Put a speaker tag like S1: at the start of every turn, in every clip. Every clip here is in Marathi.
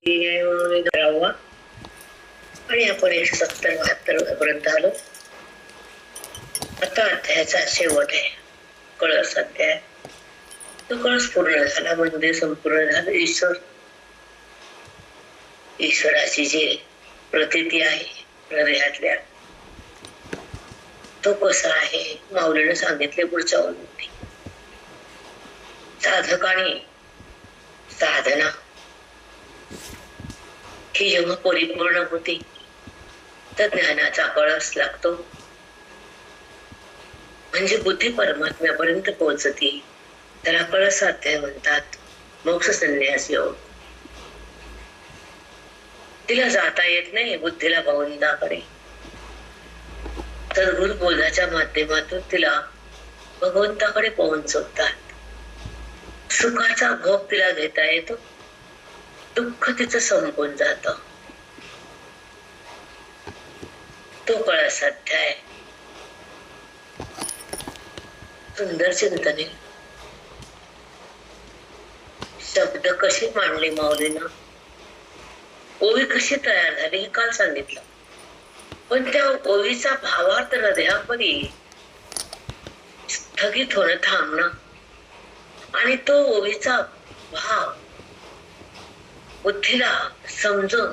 S1: करावा आणि आपण 170-72 पर्यंत आलो. आता अध्यायाचा शेवट आहे, कळस अध्याय. तो कळस पूर्ण झाला म्हणजे संपूर्ण झालं. ईश्वराची जी प्रतीती आहे हृदयातल्या, तो कसा आहे माऊलीने सांगितले पुढच्या ओळीमध्ये. साधकाने साधना ही जेव्हा परिपूर्ण होते तर ज्ञानाचा कळस लागतो, म्हणजे बुद्धी परमात्म्यापर्यंत पोहोचते. त्याला कळस अध्याय म्हणतात. मोक्ष संन्यास योग. तिला जाता येत नाही बुद्धीला भगवंताकडे, तर गुरुबोधाच्या माध्यमातून तिला भगवंताकडे पोहोचवतात. सुखाचा भोग तिला घेता येतो, दुःख तिचं संपून जात. तो कळस अध्याय सुंदर चिंतने. शब्द कशी मांडले माऊलीनं, ओवी कशी तयार झाली हे काल सांगितलं. पण त्या ओवीचा भावार्थ हृदयामध्ये स्थगित होणं, थांबणं, आणि तो ओवीचा भाव बुद्धीला समजून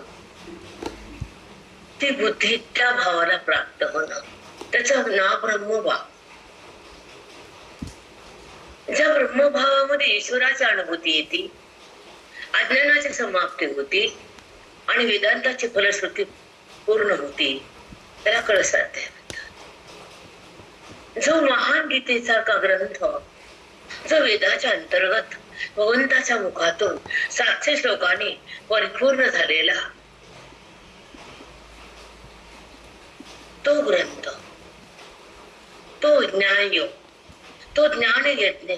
S1: ती बुद्धी त्या भावाला प्राप्त होणं, त्याचं नाव ब्रह्मभाव. ज्या ब्रह्मभावामध्ये ईश्वराची अनुभूती येते, अज्ञानाची समाप्ती होती आणि वेदांताची फलश्रुती पूर्ण होती, त्याला कळस अध्याय म्हणतात. जो महान गीतेसारखा ग्रंथ, जो वेदाच्या अंतर्गत भगवंताच्या मुखातून 700 श्लोकांनी परिपूर्ण झालेला तो ग्रंथ, तो ज्ञानयोग, तो ज्ञान यज्ञ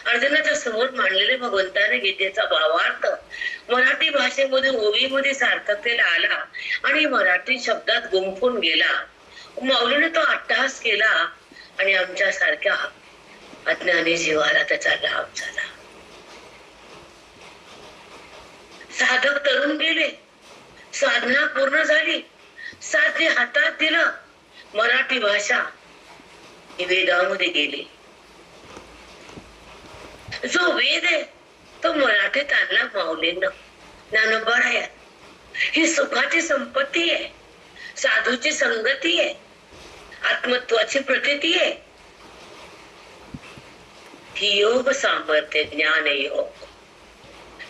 S1: अर्जुनाच्या समोर मांडलेले भगवंताने गीतेचा भावार्थ मराठी भाषेमध्ये ओवीमध्ये सार्थकतेला आला आणि मराठी शब्दात गुंफून गेला. माऊलीने तो अट्टहास केला आणि आमच्या सारख्या अज्ञानी जीवाला त्याचा लाभ झाला. साधक तरुण गेले, साधना पूर्ण झाली, साध्य हातात दिलं, मराठी भाषा ही वेदामध्ये गेली. जो वेद आहे तो मराठीत आणला माऊलीनं, ज्ञानोबरायात. ही सुखाची संपत्ती आहे, साधूची संगती आहे, आत्मत्वाची प्रतीती आहे. ही योग सामर्थ्य ज्ञान योग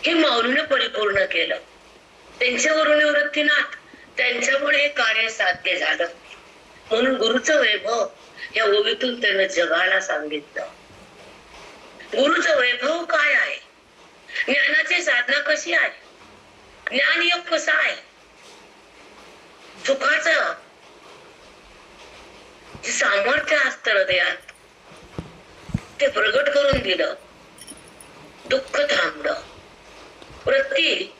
S1: हे माऊलीनं परिपूर्ण केलं. त्यांच्यावरून निवृत्तीनाथ, त्यांच्यामुळे हे कार्य साध्य झालं. म्हणून गुरुचं वैभव या ओवीतून त्यानं जगाला सांगितलं. गुरुचं वैभव काय आहे, ज्ञानाची साधना कशी आहे, ज्ञान योग कसा आहे, सुखाचं जे सामर्थ्य असतं हृदयात ते प्रगट करून दिलं. दुःख थांबलं, वृत्ती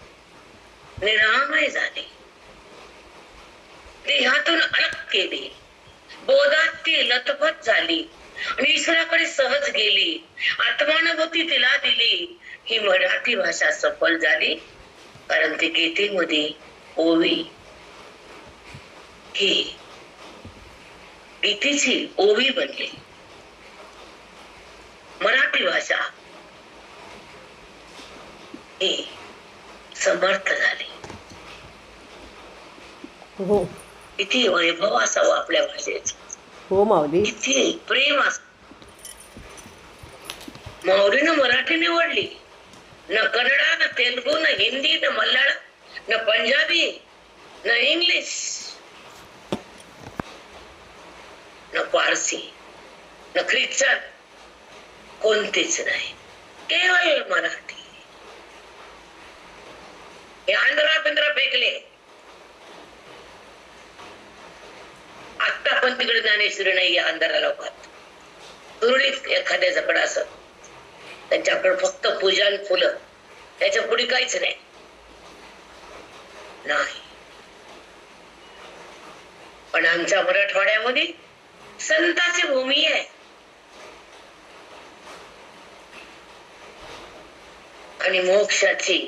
S1: निरामय झाली, देहातून अलग केली, बोधात ती लथपथ झाली आणि ईश्वराकडे सहज गेली. आत्मानुभूती तिला दिली. ही मराठी भाषा सफल झाली, कारण ती गीतेमध्ये ओवी ही गीतेची ओवी बनली. मराठी भाषा ही समर्थ झाली.
S2: हो,
S1: किती वैभव असावं आपल्या भाषेचं.
S2: हो माऊली,
S1: किती प्रेम अस. माऊलीनं मराठी निवडली, न कन्नडा, न तेलुगू, न हिंदी, न मल्याळम, न पंजाबी, न इंग्लिश, न पारसी, न ख्रिश्चन, कोणतीच नाही, केवळ मराठी. हे आंध्रा पिंद्रा फेकले. आता पण तिकडे ज्ञानेश्वरी नाही आंध्रा लोकात. तुरळीत एखाद्याच्याकडे असत, त्यांच्याकडे फक्त पूजा आणि फुलं, त्याच्या पुढे काहीच नाही. पण आमच्या मराठवाड्यामध्ये संतांची भूमी आहे. आणि मोक्षाची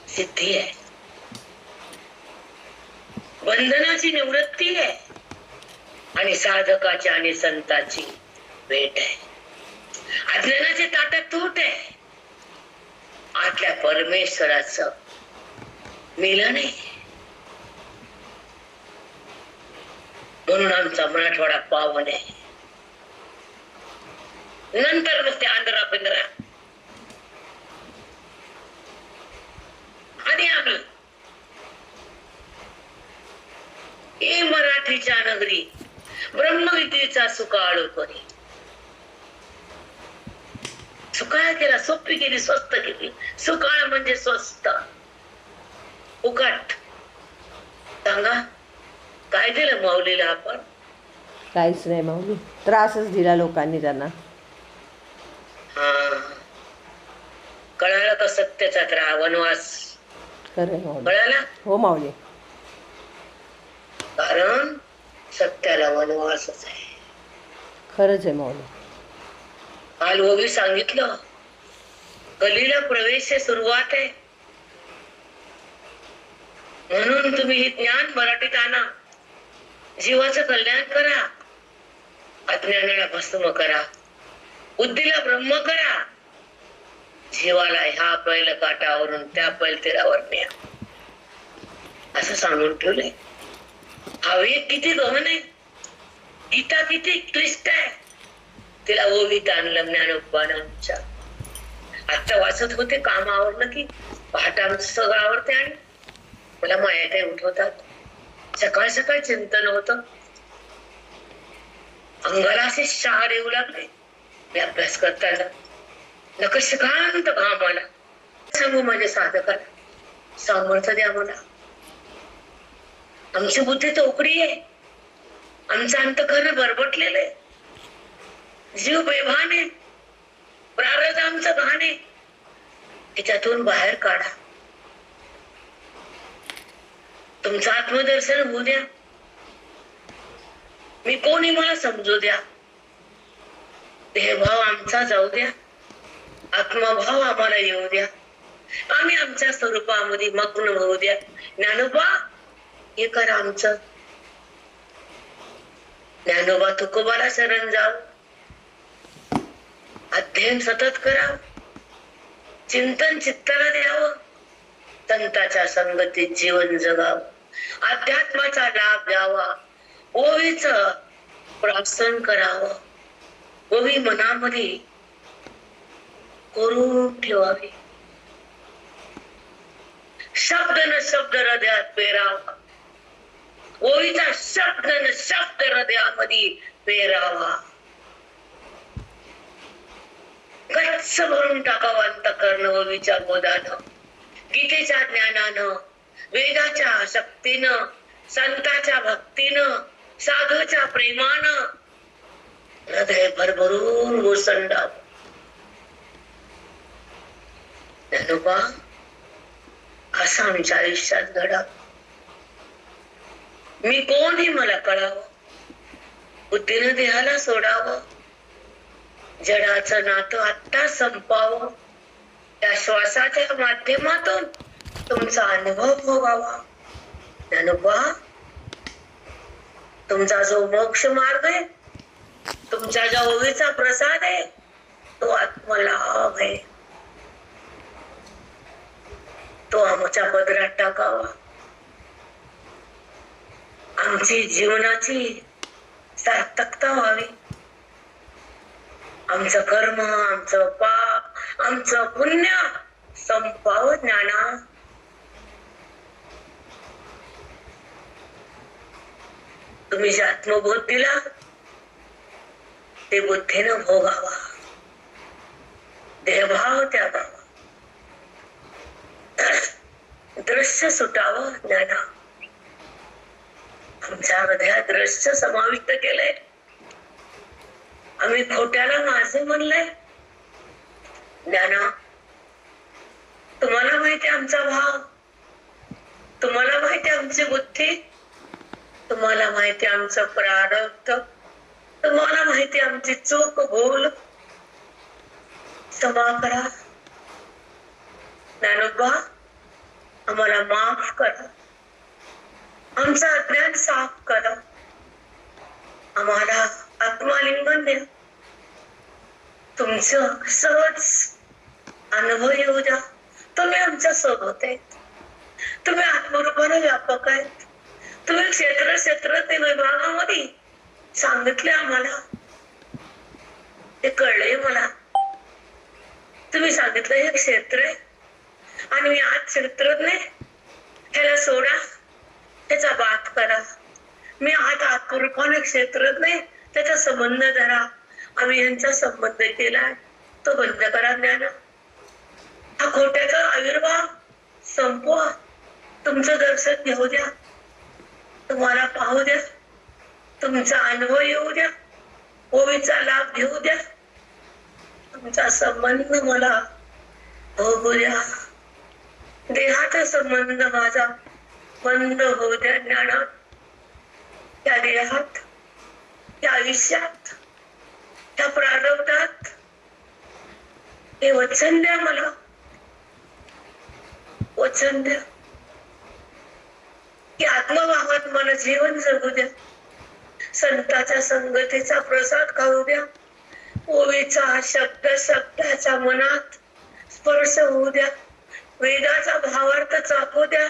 S1: सिद्धी आहे. बंधनाची निवृत्ती आहे आणि साधकाची आणि संताची भेट आहे. अज्ञानाची ताटात तूट आहे, आतल्या परमेश्वराचं मिलन आहे. म्हणून आमचा मराठवाडा पावन आहे. नंतर मग ते आंध्रा पिंजरा आणि आम्ही हे मराठीच्या नगरी ब्रह्मविद्येचा सुकाळ करी. सुकाळ केला, सोपी केली, स्वस्त केली. सुकाळ म्हणजे स्वस्त, फुकट. सांगा काय दिलं माऊलीला आपण?
S2: काहीच नाही माऊली, त्रासच दिला लोकांनी त्यांना.
S1: कळालं का सत्याचा त्रास, वनवास?
S2: खरं माऊली.
S1: कळाला?
S2: हो माऊली.
S1: कारण सत्याला वनवासच आहे.
S2: खरंच आहे माऊली.
S1: काल ओवी सांगितलं, कलीला प्रवेश सुरुवात आहे. म्हणून तुम्ही हे ज्ञान मराठीत आणा, जीवाचं कल्याण करा, अज्ञानाला भस्म करा, बुद्धीला ब्रह्म करा, जीवाला ह्या पैल काठावरून त्या पैल तीरावर न्या, असं सांगून ठेवलंय. हा वेग किती गहन आहे, गीता किती क्लिष्ट आहे, तिला ओवीत आणलं ज्ञानोबानं आमच्या. आता वाचत होते, काम आवरलं की पहाट आमचं सगळं आवडते आणि मला माया काय उठवतात. सकाळ सकाळ चिंतन होत, अंगाला असे शहार येऊ लागले. मी अभ्यास करताना नकशकांत घामाला सांगू माझ्या साधकाला, सामर्थ्य द्या मला. आमची बुद्धी तोकडी आहे, आमचं अंतःकरण बरबटलेलं आहे, जीव बेभान आहे, प्रारब्ध आमचं घाण आहे, त्याच्यातून बाहेर काढा. तुमचं आत्मदर्शन होऊ द्या. मी कोणी मला समजू द्या. देहभाव आमचा जाऊ द्या, आत्मभाव आम्हाला येऊ द्या. आम्ही आमच्या स्वरूपामध्ये मग्न होऊ द्या. ज्ञानोबा हे करा आमचं. ज्ञानोबा तुकोबाला शरण जाऊ, अध्ययन सतत करावं, चिंतन चित्ताला द्यावं, संताच्या संगतीत जीवन जगावं, अध्यात्माचा लाभ घ्यावा, ओवीच प्रार्थना करावं, ओवी मनामध्ये कोरून ठेवावी. शब्द न शब्द हृदयात पेरावा, ओवीचा शब्द न शब्द हृदयामध्ये पेरावा. गच्च भरून टाकावा अंतःकरण ओवीच्या बोधानं, गीतेच्या ज्ञानानं, वेदाच्या शक्तीनं, संताच्या भक्तीनं, साधूच्या प्रेमानं हृदय भरभरून ओसंडावं. ज्ञानोबा असं आमच्या आयुष्यात घडावं. मी कोण हे मला कळावं, बुद्धीनं देहाला सोडावं, जडाचं नातं आत्ता संपावं, त्या श्वासाच्या माध्यमातून तुमचा अनुभव भोगावा. ज्ञानोबा तुमचा जो मोक्ष मार्ग आहे, तुमच्या ज्या ओवीचा प्रसाद आहे, तो आत्मलाभ आहे, तो आमच्या पदरात टाकावा. आमची जीवनाची सार्थकता व्हावी. आमचं कर्म, आमचं पाप, आमचं पुण्य संपावं. ज्ञाना तुम्ही जे आत्मबोध दिला ते बुद्धीनं भोगावा, देहभाव त्यागावा, दृश्य सुटावं. ज्ञाना आमच्या हृदयात दृश्य समाविष्ट केलंय. आम्ही खोट्याला माझे म्हणलंय. ज्ञाना तुम्हाला माहिती आमचा भाव, तुम्हाला माहिती आमची बुद्धी, तुम्हाला माहिती आमचं प्रारब्ध, तुम्हाला माहिती आमची चूक भूल. क्षमा करा ज्ञानोबा, आम्हाला माफ करा. आमचं अज्ञान साफ करा, आम्हाला आत्मालिंगन द्या, तुमचं सहज अनुभव येऊ द्या. तुम्ही आमच्या सोबत आहेत, तुम्ही आत्मरूपाने व्यापक आहेत, तुम्ही क्षेत्र क्षेत्र ते विभागामध्ये सांगितले आम्हाला, ते कळले मला. तुम्ही सांगितलं हे क्षेत्र आहे आणि मी आज क्षेत्रज्ञ, ह्याला सोडा, त्याचा बात करा. मी आज आत्मरूपाने क्षेत्रज्ञ, त्याचा संबंध धरा. आम्ही यांचा संबंध केलाय, तो बंद करा. ज्ञान हा खोट्याचा आविर्भाव संपवा. तुमचं दर्शन घेऊ द्या, तुम्हाला पाहू द्या, तुमचा अनुभव येऊ द्या, ओवीचा लाभ घेऊ द्या, तुमचा संबंध मला भोगू द्या. देहाचा संबंध माझा बंद होऊ द्या. ज्ञानात, त्या देहात, त्या आयुष्यात, त्या प्रारब्धात हे वचन द्या मला, वचन द्या की आत्मभावात मला जीवन जगू द्या. संताच्या संगतीचा प्रसाद खाऊ द्या. ओवीचा शब्द शब्दाच्या मनात स्पर्श होऊ द्या. वेदाचा भावार्थ चाकू द्या.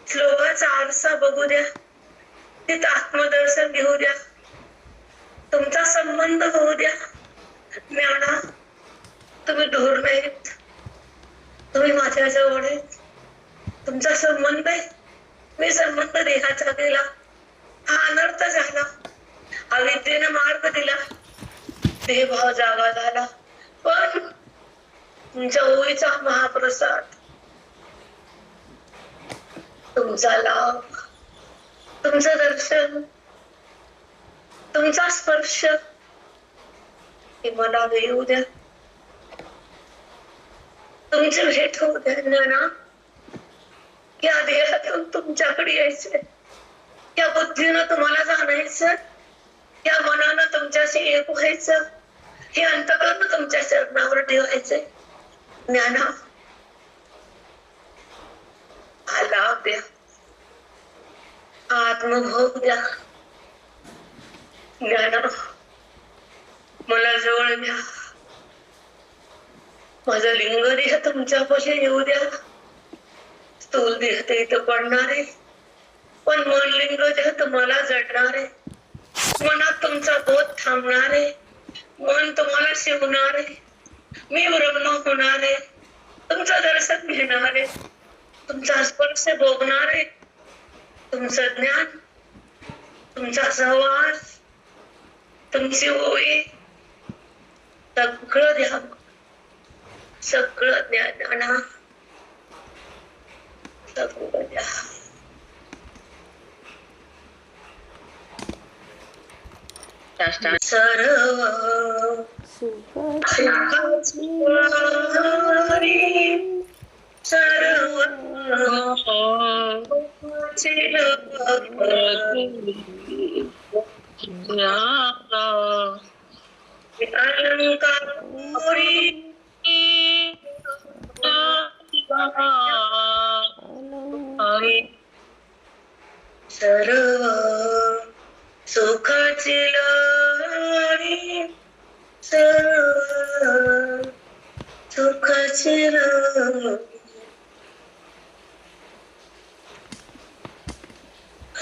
S1: श्लोकाचा आरसा बघू द्या. तिथं आत्मदर्शन घेऊ द्या. तुमचा संबंध होऊ द्या. ज्ञाना, तुम्ही दूर नाहीत, तुम्ही माझ्या जवळ आहेत. तुमचा संबंध आहे. मी संबंध देहाचा केला, हा अनर्थ झाला. अविद्येने मार्ग दिला, देहभाव जागा झाला. पण तुमच्या ओळीचा महाप्रसाद, तुमचा लाभ, तुमचं दर्शन, तुमचा स्पर्श हे मला येऊ द्या. तुमची भेट होऊ द्या. ज्ञाना, या देहातून तुमच्याकडे यायचंय, या बुद्धीनं तुम्हाला जाणायचं, या मनानं तुमच्याशी एक व्हायचं, हे अंतकरण तुमच्या चरणावर ठेवायचंय. ज्ञाना, हा लाभ द्या, आत्मभोग द्या. ज्ञाना, मला जवळ द्या. माझं लिंग देह तुमच्यापाशी येऊ द्या. स्थूल देह ते इथं पडणार आहे, पण मन लिंग देह तुम्हाला जडणार आहे. मनात तुमचा बोध थांबणार आहे, मन तुम्हाला शिवणार आहे. मी ब्रह्म होणार आहे, तुमचं दर्शन घेणार आहे, तुमचा स्पर्श भोगणार आहे. तुमचं ज्ञान, तुमचा सहवास, तुमची ओळी, सगळं द्या, सगळं ज्ञान, सगळं द्या. सर्व सुखाची वारी, सर्व अलंकारी सर्व सुखाची लहरी, सर्व सुखाची लहरी.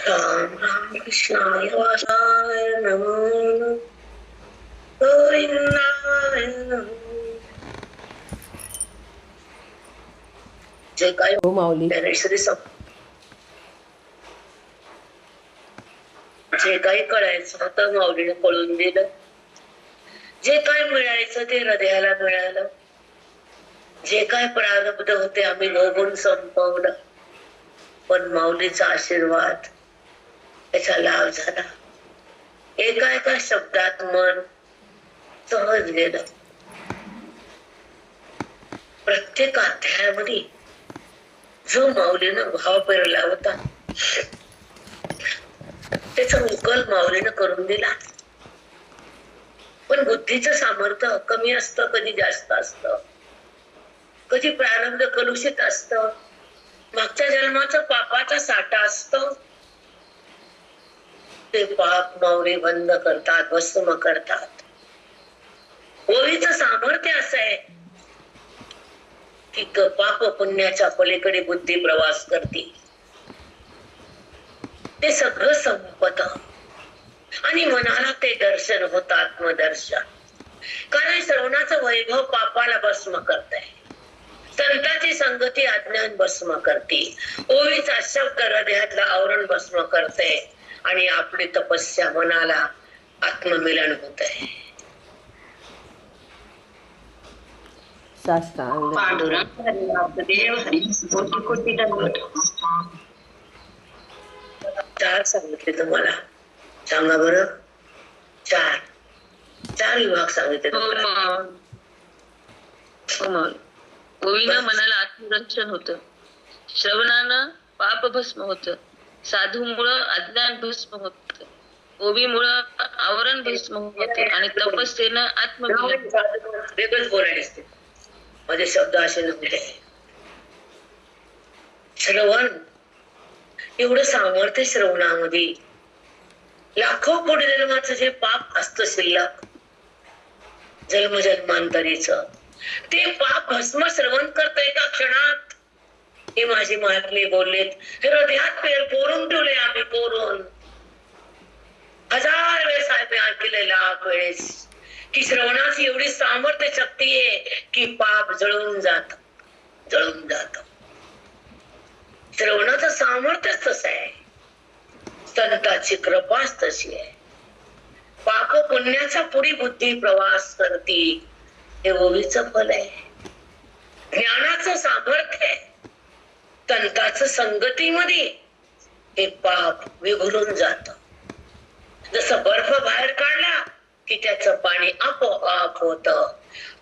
S1: राम राम कृष्णाय वासाय नमो, गोविंदाय नमो. जे काय
S2: हो माऊली.
S1: ज्ञानेश्वरी जे काही कळायचं होतं माऊलीने कळून दिलं. जे काय मिळायचं ते हृदयाला मिळालं. जे काय प्रारब्ध होते आम्ही भोगून संपवलं, पण माऊलीचा आशीर्वाद, त्याचा लाभ झाला. एका एका शब्दात मन सहज गेलं. प्रत्येक अध्यायामध्ये जो माऊलीनं भाव पेरला होता त्याचा उकल माऊलीनं करून दिला. पण बुद्धीचं सामर्थ्य कमी असतं, कधी जास्त असतं, कधी प्रारब्ध कलुषित असतं, मागच्या जन्माचा पापाचा साठा असतो, ते पाप मावळे बंद करतात, भस्म करतात. ओवीचं सामर्थ्य असं आहे की पाप पुण्याच्या पलीकडे बुद्धी प्रवास करते. ते सगळं संपत आणि मनाला ते दर्शन होत, आत्मदर्शन. कारण श्रवणाचं वैभव पापाला भस्म करते, संतांची संगती अज्ञान भस्म करते, ओवीचा शब्द हृदयातलं आवरण भस्म करते आणि आपली तपस्या मनाला आत्ममिलन होत आहे.
S2: साष्टांग
S3: पांडुरंग देव हरी कोटी कोटी दंडवत.
S1: 4 सांगितले तुम्हाला, सांगा बरं. 4 विभाग सांगितले तुम्हाला.
S3: ओवीनं मनाला आत्मदर्शन होतं, श्रवणानं पाप भस्म होतं, साधूमुळं अज्ञान भस्म होतं, ओवीमुळं आवरण भस्म होतं आणि तपस्येनं आत्ममिलन.
S1: वेगळंच बोलायला असते, माझे शब्द असे नव्हते. श्रवण एवढं सामर्थ्य श्रवणामध्ये. लाखो कोटी जन्माचं जे पाप असतं शिल्लक जन्मजन्मांतरीच, ते पाप भस्म श्रवण करता एका क्षणात. हे माझे महात्मे बोललेत, हृदयात पोरून ठेवले आम्ही, पोरून. 1000 वेळेस आम्ही ऐकले, लाख वेळेस, की श्रवणाची एवढी सामर्थ्य शक्ती आहे की पाप जळून जात, जळून जात. श्रवणाचं सामर्थ्यच तसं आहे, संतांची कृपाच तशी आहे. पाप पुण्याचा पुढे बुद्धी प्रवास करते, हे ओवीचं फल आहे. ज्ञानाचं सामर्थ्य आहे, संतांचं संगतीमध्ये हे पाप विघुरून जात. जसं बर्फ बाहेर काढला की त्याचं पाणी आपोआप होत,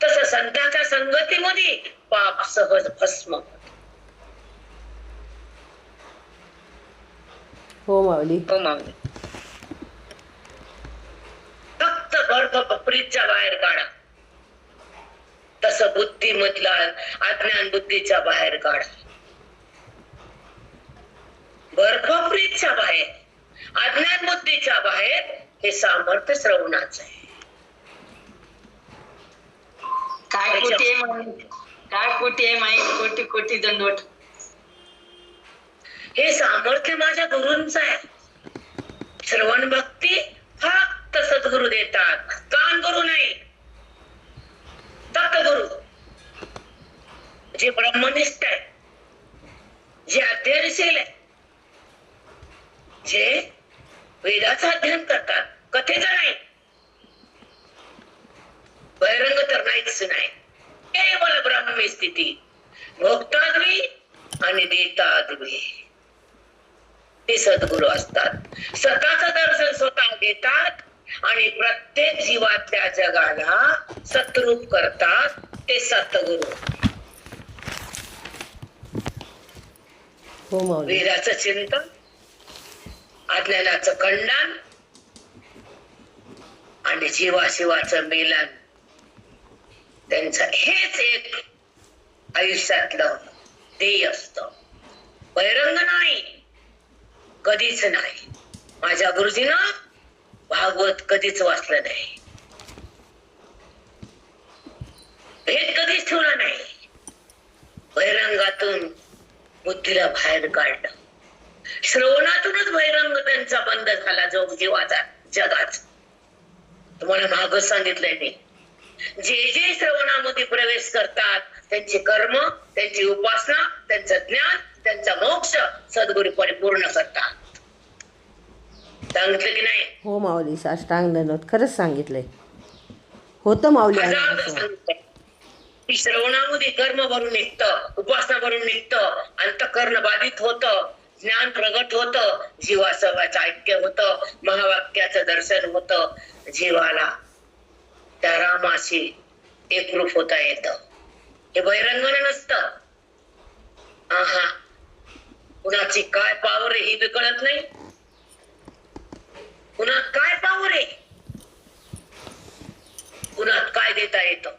S1: तसं संतांच्या संगतीमध्ये पाप सहज भस्म होत.
S2: हो माऊली.
S3: हो माऊली.
S1: फक्त बर्फ पपरीच्या बाहेर काढा, तसं बुद्धीमधला अज्ञान बुद्धीच्या बाहेर काढा. बर्फ पपरीच्या बाहेर, अज्ञान बुद्धीच्या बाहेर हे सामर्थ्य श्रवणाचं आहे.
S3: काय कोटी आहे माई, काय कोटी आहे माई, कोटी कोटी दंडवत.
S1: हे सामर्थ्य माझ्या गुरूंचं आहे. श्रवण भक्ती फक्त सद्गुरु देतात, कान गुरु नाही. तत्गुरु जे ब्रह्मनिष्ठ आहे, जे अध्ययनशील आहे, जे वेदाचं अध्ययन करतात, कथेचं नाही, बहिरंग तर नाहीच नाही, केवळ ब्रह्मी स्थिती, भोगताद्वी आणि देताद्वी, ते सद्गुरु असतात. स्वतःचं दर्शन स्वतः घेतात आणि प्रत्येक जीवातल्या जगाला सतरूप करतात, ते सतगुरु.
S2: हो माऊली.
S1: वेदाचं चिंतन, अज्ञानाचं खंडन आणि जीवाशिवाचं मेलन, त्यांचं हेच एक आयुष्यातलं ध्येय असतं. बहिरंग नाही, कधीच नाही. माझ्या गुरुजीनं भागवत कधीच वाचलं नाही, भेद कधीच ठेवला नाही. बहिरंगातून बुद्धीला बाहेर काढलं, श्रवणातूनच बहिरंग त्यांचा बंद झाला, जो जीवाचा जगाचा. तुम्हाला मागच सांगितलंय मी, जे जे श्रवणामध्ये प्रवेश करतात त्यांचे कर्म, त्यांची उपासना, त्यांचं ज्ञान, त्यांचा मोक्ष सद्गुरू परिपूर्ण करतात. सांगितलं की नाही?
S2: हो माऊली, साष्टांग दंडवत. खरंच सांगितलंय, होतं माऊली.
S1: की श्रवणामध्ये कर्म भरून निघतं, उपासना भरून निघतं, अंतःकरण बाधित होतं, ज्ञान प्रगट होतं, जीवासवाचं ऐक्य होतं, महावाक्याचं दर्शन होतं, जीवाला त्या रामाशी एकरूप होता येतं. हे बहिरंगाने नसतं. आहा, कुणाची काय पावर आहे ही बी कळत नाही, कुणात काय पावर आहे, कुणात काय देता येतं.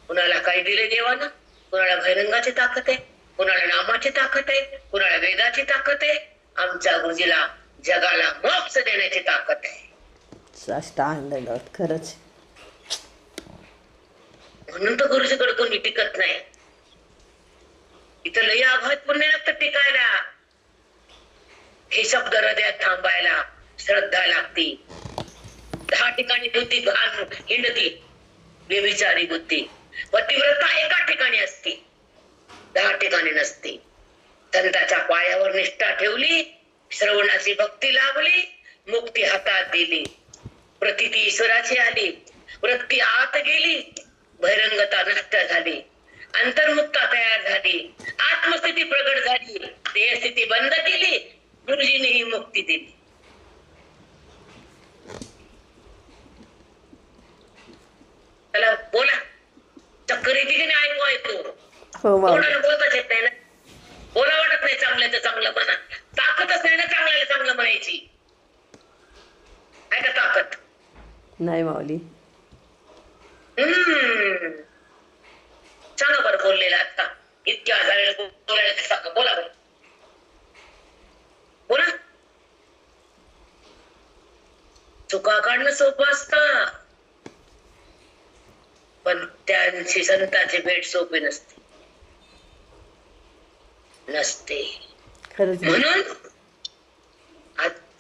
S1: कुणाला काय दिले देवानं, कुणाला बहिरंगाची ताकद आहे, कुणाला नामाची ताकद आहे, कुणाला वेदाची ताकद आहे. आमच्या गुरुजीला जगाला मोक्ष देण्याची ताकद आहे.
S2: साष्टांग दंडवत. खरंच.
S1: म्हणून तर गुरुजीकडे कोणी टिकत नाही. इथं लई आघात पुण्य लागतं टिकायला. हे शब्द हृदयात थांबायला श्रद्धा लागती. 10 ठिकाणी बुद्धी घाण हिंडती, बेविचारी बुद्धी. पतिव्रता एका ठिकाणी असते, 10 ठिकाणी नसते. संताच्या पायावर निष्ठा ठेवली, श्रवणाची भक्ती लाभली, मुक्ती हातात दिली, प्रतीती ईश्वराची आली, वृत्ती आत गेली, बहिरंगता नष्ट झाली, अंतर्मुक्ता तयार झाली, आत्मस्थिती प्रगट झाली, देह स्थिती बंद केली, गुरुजीने ही मुक्ती दिली. चला बोला. चक्कर येते की नाही ऐकू?
S2: हो माऊली.
S1: कोणाला बोलताच येत नाही ना. बोला वाटत नाही चांगलं तर चांगलं म्हणा. ताकदच नाही ना चांगल्याला चांगलं म्हणायची. आहे का ताकद?
S2: नाही माऊली.
S1: सांगा बरं बोललेला आता. इतक्या आजाराला बोलायला सांगा. बोला बरं. बोला. चुका काढणं सोपं असतं, पण त्यांची संतांची भेट सोपी नसते.
S2: खरंच.
S1: म्हणून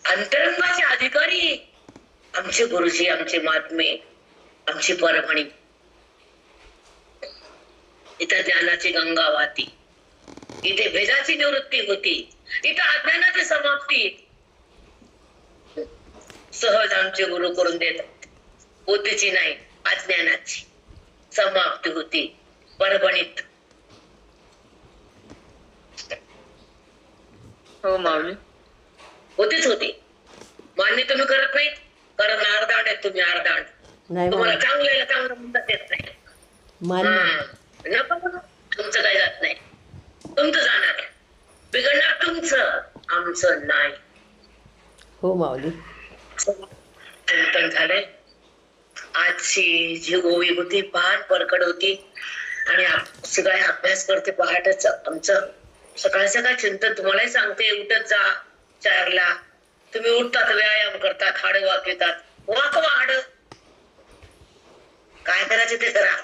S1: अंतरंगाचे अधिकारी आमचे गुरुजी, आमचे महात्मे, आमची परभणी. इथं ज्ञानाची गंगा वाहती, इथे भेदाची निवृत्ती होती, इथं अज्ञानाची समाप्ती सहज आमचे गुरु करून देतात. बुद्धीची नाही, अज्ञानाची समाप्ती होती परभणीत.
S3: हो माऊली.
S1: होतीच होती. मान्य तुम्ही करत नाहीत, कारण अर्धांड आहेत तुम्ही. अर्धांड.
S2: नाही
S1: तुम्हाला
S2: माऊली.
S1: चांगल्याला चांगलं म्हणतात येत नाही.
S2: मान्य.
S1: तुमचं काही जात नाही, तुमचं जाणार. बिघडणार तुमचं, आमचं नाही.
S2: हो माऊली.
S1: चिंतन झालंय. आजची जी ओवी होती फार परकड होती, आणि सगळे अभ्यास करते पहाटच. आमचं सकाळ सकाळ चिंतन तुम्हालाही सांगते. उठत जा 4ला. तुम्ही उठतात, व्यायाम करतात, हाड वाकवितात. वाकवा हाड. काय करायचं ते करा.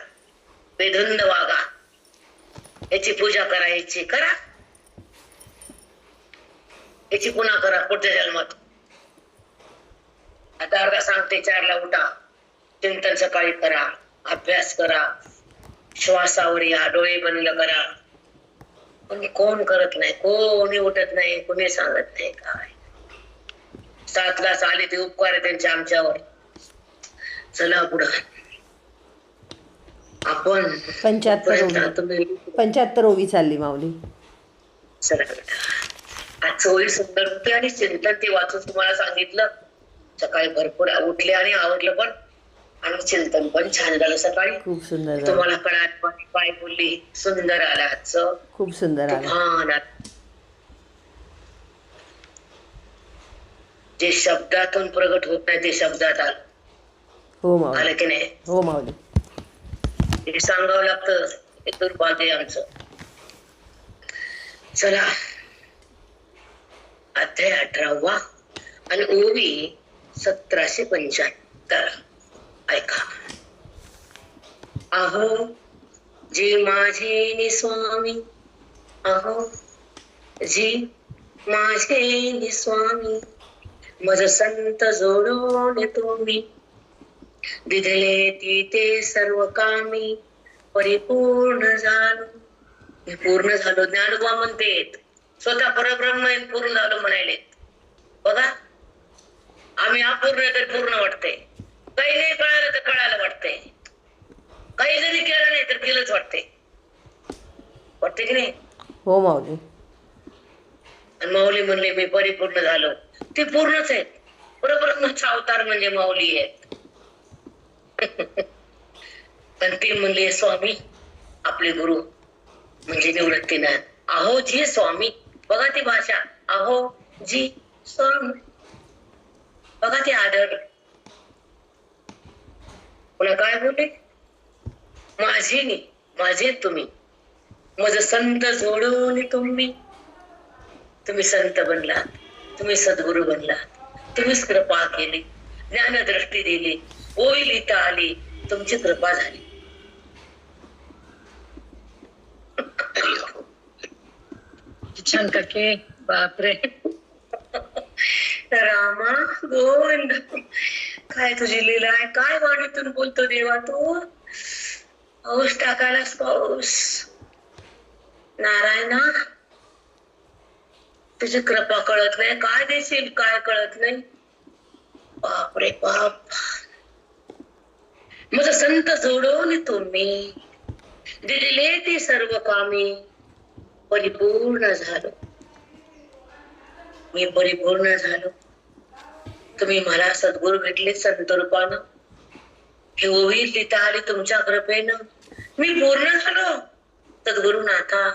S1: बेधुंद वागा. याची पूजा करायची करा, याची पुन्हा करा पुढच्या जन्मात. आता अर्धा सांगते 4ला उठा, चिंतन सकाळी करा, अभ्यास करा, श्वासावर या, डोळे बंद करा. पण कोण करत नाही, कोणी उठत नाही, कोणी सांगत नाही. काय 7ला आले ते उपकार आहे त्यांचे आमच्यावर. चला पुढं. आपण
S2: 75 ओवी चालली माऊली.
S1: आज ओवी सुंदर होती, आणि चिंतन ते वाचून तुम्हाला सांगितलं. सकाळी भरपूर उठले आणि आवडलं पण, आणि चिंतन पण छान झालं सकाळी.
S2: खूप सुंदर.
S1: तुम्हाला कळत पाय बोलली. सुंदर आला आजचं.
S2: खूप सुंदर आला. जे शब्दातून प्रगट होत नाही ते शब्दात आलं. हो माऊली.
S1: आलं की नाही?
S2: हो माऊली.
S1: हे सांगावं लागतं. हे दुर्भाग्य आमचं. चला, अध्याय 18वा आणि ओवी 1775. ऐका. अहो जी माझे निस्वामी, अहो जी माझे निस्वामी, मज संत जोडून तुम्ही, दिधले ती ते सर्व कामी, परिपूर्ण झालो. मी पूर्ण झालो. ज्ञानोबा म्हणतेत स्वतः परब्रह्म पूर्ण झालो म्हणायले. बघा, आम्ही अपूर्ण तर पूर्ण वाटतंय. काही नाही कळालं तर कळालं वाटतंय. काही जरी केलं नाही तर केलंच वाटतंय. वाटते की नाही?
S2: हो माऊली.
S1: आणि माऊली म्हणले मी परिपूर्ण झालो. ते पूर्णच आहेत. परब्रह्मचा अवतार म्हणजे माऊली आहेत. पण ते म्हणले स्वामी आपले गुरु म्हणजे निवृत्तीनाथ. अहो जी स्वामी. बघा ती भाषा. अहो जी स्वामी. बघा ते आदर. पुन्हा काय बोलले? माझी नी माझे तुम्ही, मज संत जोडून तुम्ही. तुम्ही संत बनला, तुम्ही सद्गुरू बनला, तुम्हीच कृपा केली, ज्ञानदृष्टी दिली, ओळी लिहिता आली, तुमची कृपा झाली.
S3: छान काकी, बापरे.
S1: रामा गोविंद, काय तुझी लीला आहे, काय वाणीतून बोलतो देवा तू. पाऊस टाकायलाच पाऊस. नारायणा, तुझी कृपा कळत नाही, काय देशील काय कळत नाही. बाप रे बाप. मग संत जोडवून तुम्ही दिले ते सर्व कामी परिपूर्ण झालो. मी परिपूर्ण झालो. तुम्ही मला सद्गुरू भेटले संत रूपानं, हे ओवी लिहिता आली तुमच्या कृपेनं. मी पूर्ण झालो सद्गुरू नाथा.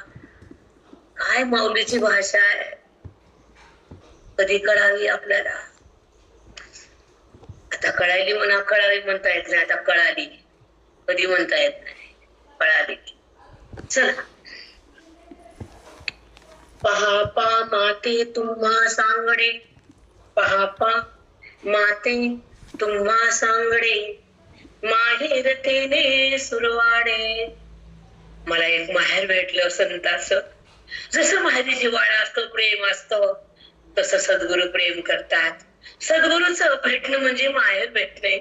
S1: काय माऊलीची भाषा आहे, कधी कळावी आपल्याला. आता कळाली म्हणा, कळावी म्हणता येत नाही, आता कळाली, कधी म्हणता येत नाही, कळाली. चला. पहा माते तुम्हा सांगडे, पहा माते तुम्हा सांगडे, माहेर तेने सुरवाडे. मला एक माहेर भेटलं संताचं. जसं माहेरी जिव्हाळा असतो, प्रेम असतो, तसं सद्गुरु प्रेम करतात. सद्गुरूचं भेटणं म्हणजे माहेर भेटणे.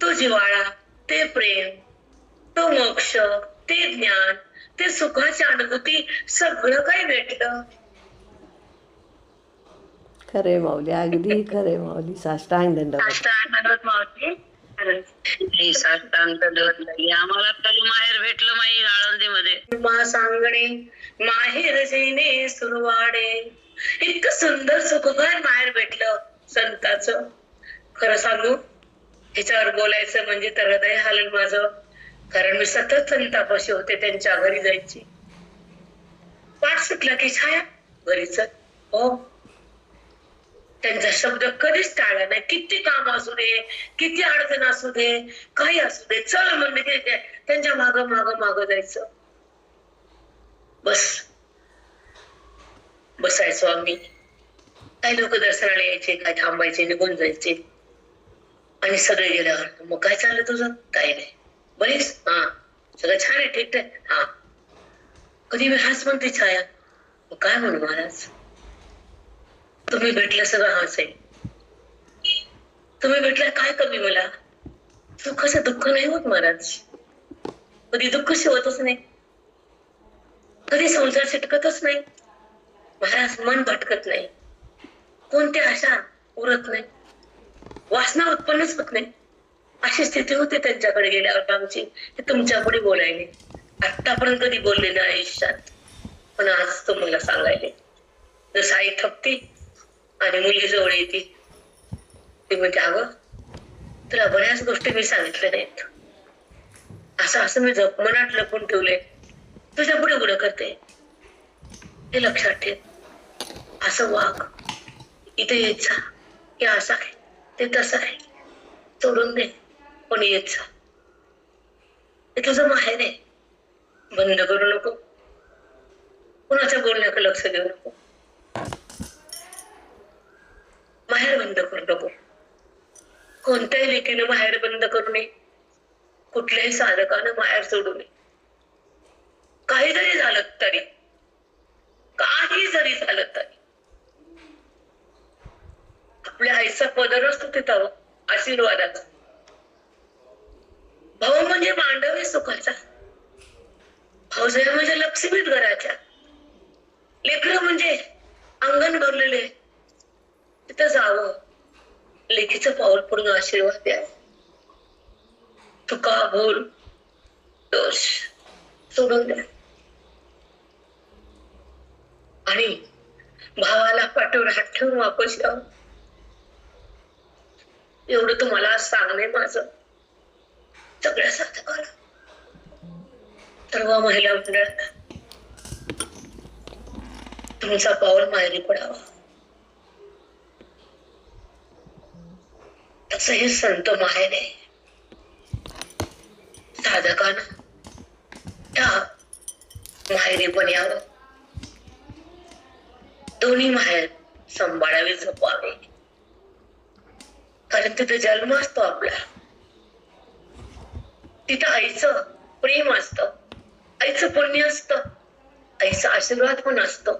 S1: तो जिव्हाळा, ते प्रेम, तो मोक्ष, ते ज्ञान, ते सुखाची अनुभूती, सगळं काही भेटलं.
S2: खरे माऊली, अगदी खरे माऊली. साष्टांग दंडवत.
S3: साष्टांग मावशी, साष्टांग दंडवत. आम्हाला तरी माहेर भेटलं माई आळंदीमध्ये.
S1: मा सांगणे माहेर जेने सुरवाडे. इतकं सुंदर सुखकर माहेर भेटलं संताचं. खरं सांगू, ह्याच्यावर बोलायचं म्हणजे तर हृदय हालेल माझं. कारण मी सतत संतापाशी होते, त्यांच्या घरी जायची. पाठ सुटला की छाया घरीच. हो, त्यांचा शब्द कधीच टाळला नाही. किती काम असू दे, किती अडचण असू दे, काही असू दे, चल म्हणजे त्यांच्या माग माग माग जायचं. बसायचो आम्ही. काही लोक दर्शनाला यायचे, काय थांबायचे, निघून जायचे. आणि सगळे गेल्यावर मग काय चाललं तुझं? काही नाही. बरीच? हा. सगळं छान आहे, ठीक आहे. हा. कधी मी हाच म्हणते छाया. मग काय म्हणू महाराज, तुम्ही भेटलं सगळं हाच आहे. तुम्ही भेटलं काय कमी मला. सुखाचं दुःख नाही होत महाराज. कधी दुःख शिवतच नाही, कधी संसार चिटकतच नाही महाराज. मन भटकत नाही, कोणत्या आशा उरत नाही, वासना उत्पन्नच होत नाही. अशी स्थिती होती त्यांच्याकडे गेल्यावर आमची. ते तुमच्या पुढे बोलायले. आतापर्यंत कधी बोलले नाही आयुष्यात, पण आज तुम्हाला सांगायले. जसं आई थकती आणि मुली जवळ येते, ती म्हणते अगं तुला बऱ्याच गोष्टी मी सांगितल्या नाहीत, असं असं मी मनात लपून ठेवले, तुझ्या पुढे पुढे करते, हे लक्षात ठेव. असं वाग, इथे येत जा, हे असं आहे ते तसं आहे, सोडून दे, पण येत जा. हे तुझं माहेर आहे, बंद करू नको, कुणाच्या बोलण्याकडे लक्ष देऊ नको. माहेर बंद करू नको. कोणत्याही लेकीनं माहेर बंद करू नये, कुठल्याही साधकानं माहेर सोडू नये. काही जरी झालं तरी, काही जरी झालं तरी आपल्या आईचा पदर असतो तिथं आशीर्वादाचा. भाऊ म्हणजे मांडव आहे सुखाचा, भाऊजाई म्हणजे लक्ष्मीत घराच्या, लेकरं म्हणजे अंगण भरलेले, तिथं जावं, लेकीचं पाऊल पडून आशीर्वाद द्यावा. चुका भूल दोष सोडून द्या आणि भावाला पाठवून हात ठेवून वापस यावं. एवढं तुम्हाला सांगणे माझं. सगळ्या साधकाला, सर्व महिला मंडळाला तुमचा पाऊल माहेरी पडावा. तसं हे संत माहेर आहे. साधकानं त्या माहेरी पण यावं. दोन्ही माहेर सांभाळावे, जपावे. कारण तिथे जन्म असतो आपला. तिथं आईचं प्रेम असतं, आईचं पुण्य असतं, आईचा आशीर्वाद पण असतो.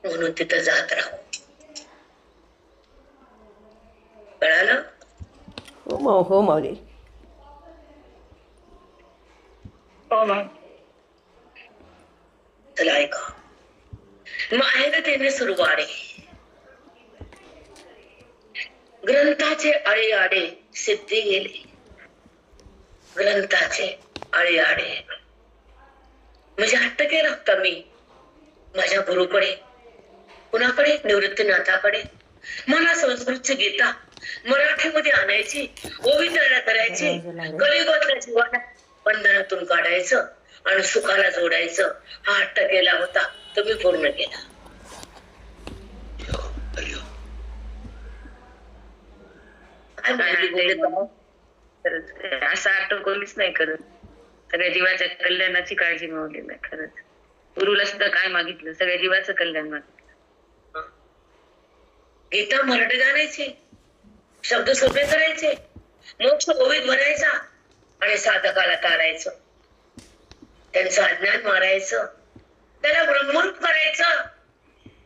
S1: म्हणून तिथं जात राहू. कळालं?
S2: हो माऊली.
S3: हो मग.
S1: चला ऐका. माहेर तेने सुरवाडे, ग्रंथाचे आळे आडे सिद्धी गेले. ग्रंथाचे आळे आडे म्हणजे हट्ट केला होता मी माझ्या गुरुकडे, कुणाकडे? निवृत्तीनाथाकडे. मला संस्कृतची गीता मराठीमध्ये आणायची, ओवी तयार करायची, कलियुगातल्या जीवाला बंधनातून काढायचं आणि सुखाला जोडायचं. हा हट्ट केला होता, तो मी पूर्ण केला. काय माहिती बोलले का?
S3: असं आठवण कोणीच नाही करत. सगळ्या जीवाच्या कल्याणाची काळजी मावली नाही खरंच. गुरुला सुद्धा काय मागितलं? सगळ्या जीवाचं कल्याण मागितलं.
S1: गीता मराठीत आणायची, शब्द सोपे करायचे, मोक्ष ओवीत भरायचा आणि साधकाला तारायचं, त्यांचं अज्ञान मारायचं, त्याला ब्रह्मरूप करायचं.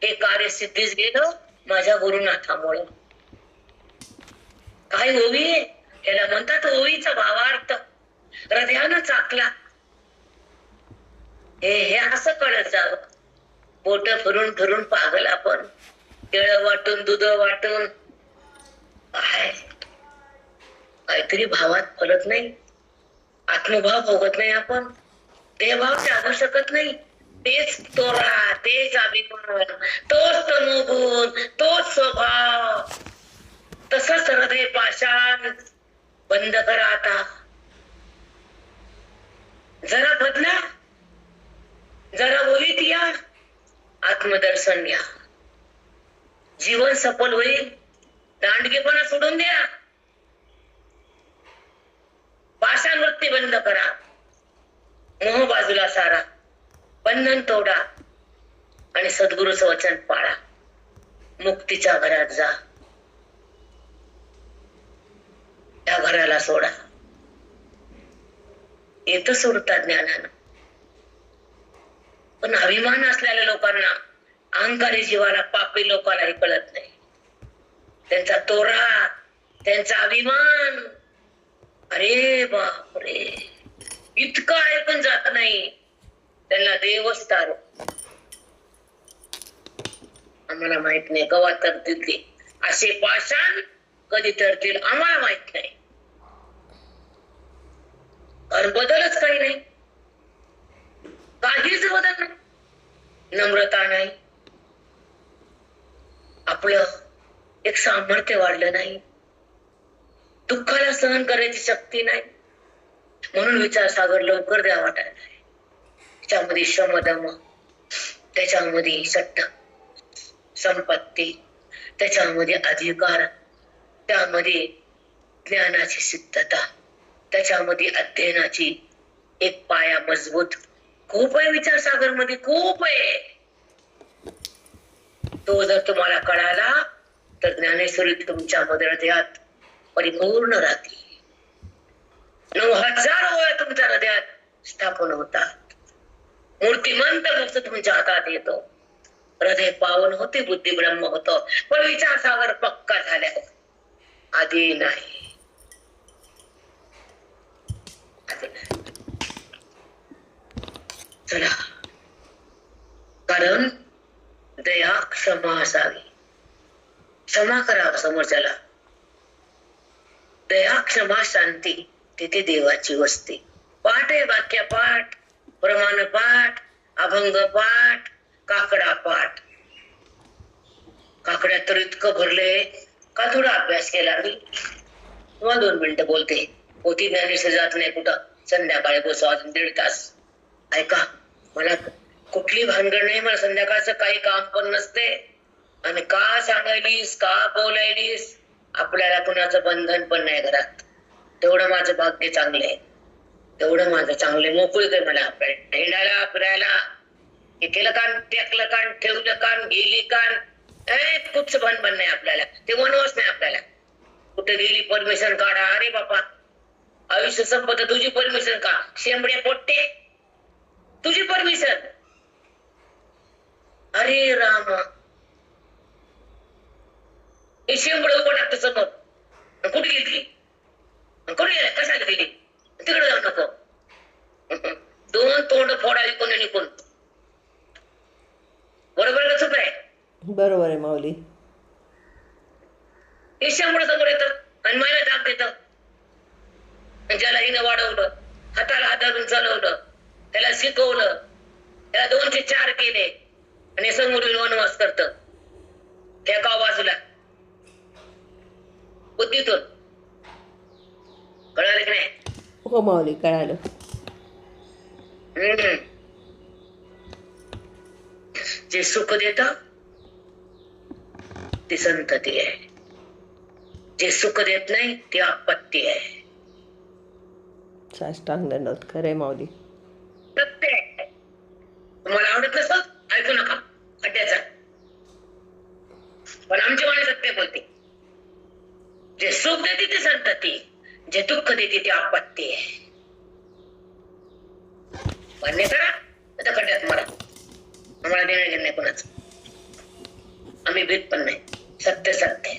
S1: हे कार्य सिद्धीच गेलं माझ्या गुरुनाथामुळे. काय ओवी आहे? याला म्हणतात ओवीचा भावार्थ. हृदयानं चाकला. हे असं कळत जावं. बोट फिरून फिरून पागल आपण, केळ वाटून दूध वाटून. काय काहीतरी भावात फरक नाही, आत्मभाव भोगत नाही आपण, देहभाव त्यागू शकत नाही. तेच तोरा, तेच अभिमान, तोच तमोगुण, तोच स्वभाव. तसंच हृदय पाषाण. बंद करा आता, जरा बदला, जरा ओवीत या, आत्मदर्शन घ्या. जीवन सफल होईल. दांडगेपणा सोडून द्या, पाषाण वृत्ती बंद करा, मोह बाजूला सारा, बंधन तोडा आणि सद्गुरूचं वचन पाळा. मुक्तीच्या घरात जा, त्या घराला सोडा. येत सोडतात ज्ञानानं. पण अभिमान असलेल्या लोकांना, अहंकारी जीवाला, पापी लोकांना हे कळत नाही. त्यांचा तोरा, त्यांचा अभिमान, अरे बापरे, इतकं ऐकून जात नाही. त्यांना देवच तारो. आम्हाला माहित नाही कवा तरतील असे पाषाण, कधी तरतील आम्हाला माहित नाही. कारण बदलच काही नाही, काहीच बदल नाही. नम्रता नाही, आपलं एक सामर्थ्य वाढलं नाही, दुःखाला सहन करायची शक्ती नाही. म्हणून विचारसागर लवकर द्या वाटायला नाही. त्याच्यामध्ये श्रमदम, त्याच्यामध्ये सट्ट संपत्ती, त्याच्यामध्ये अधिकार, त्यामध्ये ज्ञानाची सिद्धता, त्याच्यामध्ये अध्ययनाची एक पाया मजबूत. खूप आहे विचारसागर मध्ये, खूप आहे. तो जर तुम्हाला कळाला तर ज्ञानेश्वरी तुमच्या हृदयात परिपूर्ण राहते. 9000 वेळा तुमच्या हृदयात स्थापन होतात. मूर्तिमंत मुक्त तुमच्या हातात येतो. हृदय पावन होते, बुद्धी ब्रह्म होतो. पण विचारसागर पक्का झाल्यावर आधी नाही. चला, कारण दया क्षमा असावी. क्षमा करावं समोरच्याला. दया क्षमा शांती, तिथे देवाची वस्ती. पाठ आहे, वाक्य पाठ, प्रमाण पाठ, अभंग पाठ, काकडा पाठ. काकड्यात तर इतकं भरले का थोडा अभ्यास केला मी. किंवा 2 मिनिटं बोलते. होती ज्ञानेश्वर जात नाही कुठं. संध्याकाळी बसवा 1.5 तास. ऐका, मला कुठली भानगड नाही. मला संध्याकाळचं काही काम पण नसते. आणि का सांगायलीस, का बोलायलीस, आपल्याला कुणाचं बंधन पण नाही घरात. तेवढं माझं भाग्य चांगलं आहे, तेवढं माझं चांगलं. मोकळीक आहे मला हिंडायला फिरायला. हे केलं कान, टेकलं कान, ठेवलं कान, गेली कान, कुठचं भान नाही आपल्याला, ते वनवास नाही आपल्याला. कुठे गेली परमिशन काढा, अरे बापा आयुष्य संपत तुझी परमिशन का, शेंबड्या पोट्टे तुझी परमिशन, अरे राम, हे शेंबड उभं टाकतं समोर, कुठे गेली, कुठे गेला, कशाला गेली, तिकडे जाऊ नको. दोन तोंड फोडा इकून आणि इकून. बरोबर का चुक आहे?
S2: बरोबर आहे माऊली.
S1: हे शेंबड समोर येतं आणि मला दाब देतं. ज्याला हिनं वाढवलं, हाताला हातातून चालवलं, त्याला शिकवलं, त्याला 2 ते 4 केले आणि समोर वनवास करत त्या गाव बाजूला बुद्धीतून. कळालं की नाही?
S2: हो माऊली, कळालं.
S1: जे सुख देत ती संतती आहे, जे सुख देत नाही ती आपत्ती आहे.
S2: साष्टांग दंडवत. खरंय माऊली.
S1: सत्य आहे. तुम्हाला आवडत नसतं ऐकू नका अड्ड्याचा, पण आमची वाणी सत्य बोलते. जे सुख देते ते संतती, जे दुःख देते ते आपत्ती आहे. मान्य करा आता खड्ड्यात मला, आम्हाला देणं घेणं नाही कोणाचं, आम्ही भीत पण नाही. सत्य सत्य.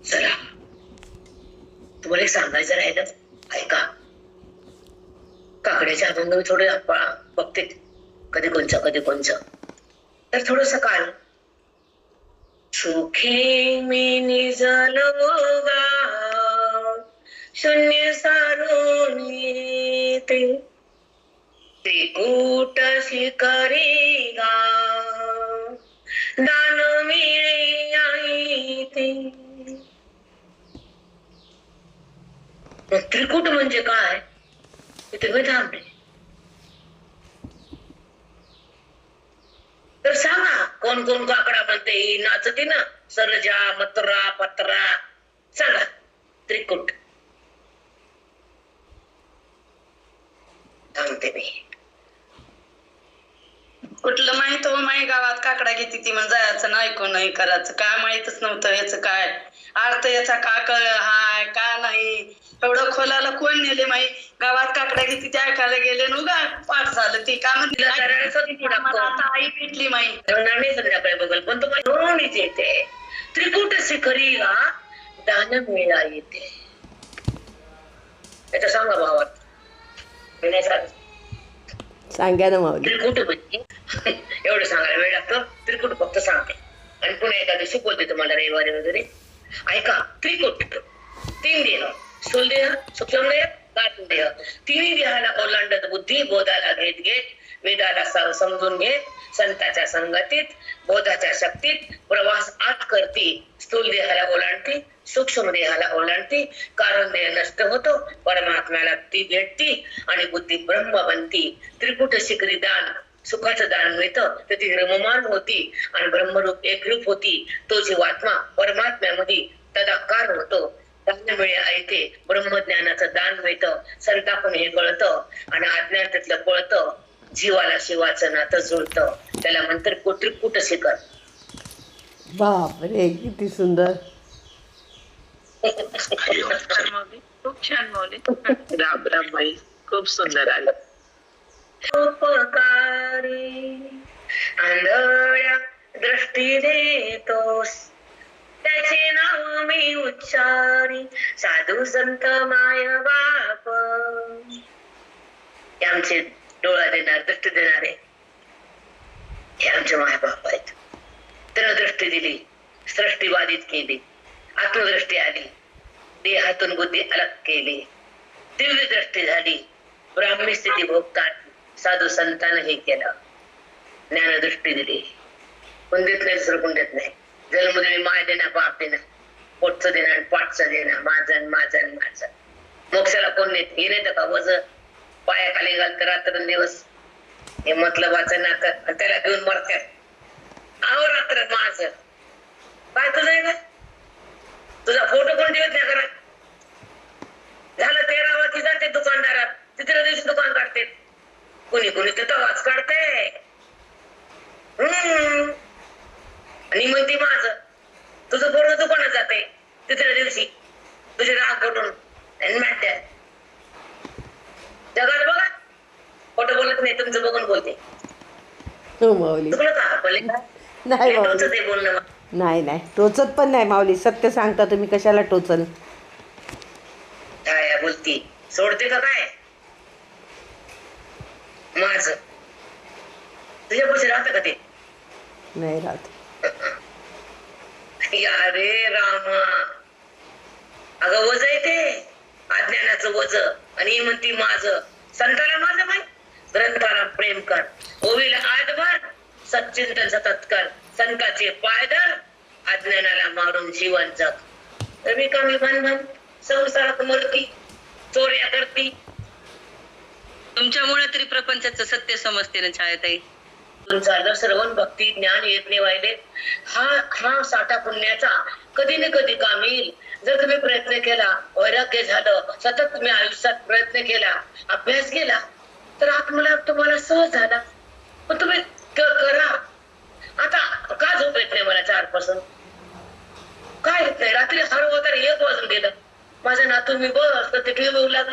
S1: चला तुम्हाला सांगायचं राहिलं, ऐका. काकड्याच्या अभंग मी थोडे बघते, कधी कोणचं तर थोडस काल. सुखी मी निजलो गाव, शून्य सारून ते कूट शिकरी गाव, दान मिळे आई ते. त्रिकूट म्हणजे काय ते तुम्ही थांबले तर सांगा. कोण कोण काकडा म्हणते, नाचते ना, सरजा, मत्रा, पत्रा, सांगा. त्रिकूट सांगते मी.
S4: कुठलं माहित हो, माही गावात काकडा घेते ती म्हणजे जायचं नाही, ऐकून नाही करायचं, काय माहितच नव्हतं याचं काय अर्थ, याचा का हाय का नाही, एवढं खोलाला कोण नेले माही. गावात काकडा घेते ते ऐकायला गेले न उगा पाठ झालं. ती का म्हणते आता आई भेटली माही
S1: संध्याकाळी बघल, पण तुम्हाला येते त्रिकूट शिखरी गा, दान मिळा येते. याचा सांगा भावात
S2: सांगा ना माऊली.
S1: त्रिकूट म्हणजे एवढं सांगायला वेळ लागतो. त्रिकूट फक्त सांगते आणि पुन्हा एका दिवशी बोलते तुम्हाला रविवारी वगैरे. ऐका, त्रिकूट 3 देह, स्थूल देह, सूक्ष्म देह, कारण देह. 3 देहाला ओलांडत बुद्धी, बोधाला घेत घेत, वेदाला समजून घेत, संतांच्या संगतीत, बोधाच्या शक्तीत प्रवास आत करती. स्थूल देहाला ओलांडती, सूक्ष्म देहाला ओलांडती, कारण देह नष्ट होतो, परमात्म्याला ती भेटती आणि बुद्धी ब्रह्म बनती. त्रिकूट शिखरी दान, सुखाचं दान मिळतं, तर ती रममान होती आणि ब्रह्मरूप एकरूप होती. तो जीवात्मा परमात्म्यामध्ये तदाकार होतो. दान मिळे ऐके, ब्रह्मज्ञानाचं दान मिळतं, संतापण हे कळतं आणि अज्ञानातलं कळतं. जीवाला शिवाचं नातं जुळतं, त्याला म्हणतात त्रिकूट शिखर.
S2: बापरे, किती सुंदर.
S3: खूप छान मौली. राम राम बाई, खूप सुंदर आलं.
S1: उपकारी आंधळ्या दृष्टी देतोस, त्याचे नाव मी उच्चारी, साधू संत माय बाप. हे आमचे डोळा देणार, दृष्टी देणारे हे आमचे माय बाप आहेत. त्यानं दृष्टी दिली, सृष्टी बाधित केली, आत्मदृष्टी आली, देहातून बुद्धी अलग केली, दिव्य दृष्टी झाली, ब्राह्मी स्थिती भोगतात. साधू संतांना हे केलं, ज्ञानदृष्टी दिली. कोण देत नाही, दुसरं कोण देत नाही. जन्मदेवी माय देणार, बाप देणार, पोटचं देणार, पाठचं देणार, माझं माझं माझं. मोक्षाला कोण नेत, हे नेतं का? वज पायाखाली घालतं रात्रंदिवस, हे मतलबाचं नातं, त्याला घेऊन मरतात. आहो रात्र माझं काय तुझं आहे का? तुझा फोटो कोण देत नाही करा. झालं 13 वाजता जाते दुकानदारात, तिसऱ्या दिवशी दुकान काढते. कुणी कुणी तर तवाच काढते. आणि म्हणते माझं तुझं पूर्ण दुकानात जाते तिसऱ्या दिवशी तुझे राग करून जगात बघा खोटं बोलत नाही, तुमचं बघून बोलते.
S2: हो माऊली.
S1: तुला का बोलले
S2: नाही माऊली,
S1: ते बोलणं
S2: नाही नाही टोचत पण नाही माऊली. सत्य सांगता तुम्ही, कशाला टोचल.
S1: काय बोलती, सोडते का काय माझं तुझ्या पैसे राहतं का ते?
S2: नाही राहत.
S1: अरे रामा, अगं वज आहे ते अज्ञानाचं वज. आणि म्हणती माझं, संताला माझं माहित, ग्रंथाला प्रेम कर, ओवीला आजभर सच्चिंतन सतत कर, संताचे पायदळ अज्ञानाला मारून जीवन जग. रवी कमी बंधन संसारात मरती, चोऱ्या करती.
S3: तुमच्यामुळे तरी प्रपंचाचं सत्य समजते ना छायाताई.
S1: तुमचा श्रवण भक्ती ज्ञान येत नाही वाहिले, हा साठा पुण्याचा कधी ना कधी काम येईल. जर तुम्ही प्रयत्न केला, वैराग्य झालं, सतत तुम्ही आयुष्यात प्रयत्न केला, अभ्यास केला, तर आत्मलाभ तुम्हाला सहज झाला. पण तुम्ही करा. आता का झोप येत नाही मला 4%? काय येत नाही? रात्री हरवं तर 1 वाजून गेलं. माझ्या नातू मी बस तर ते टीव्ही बघू लागला.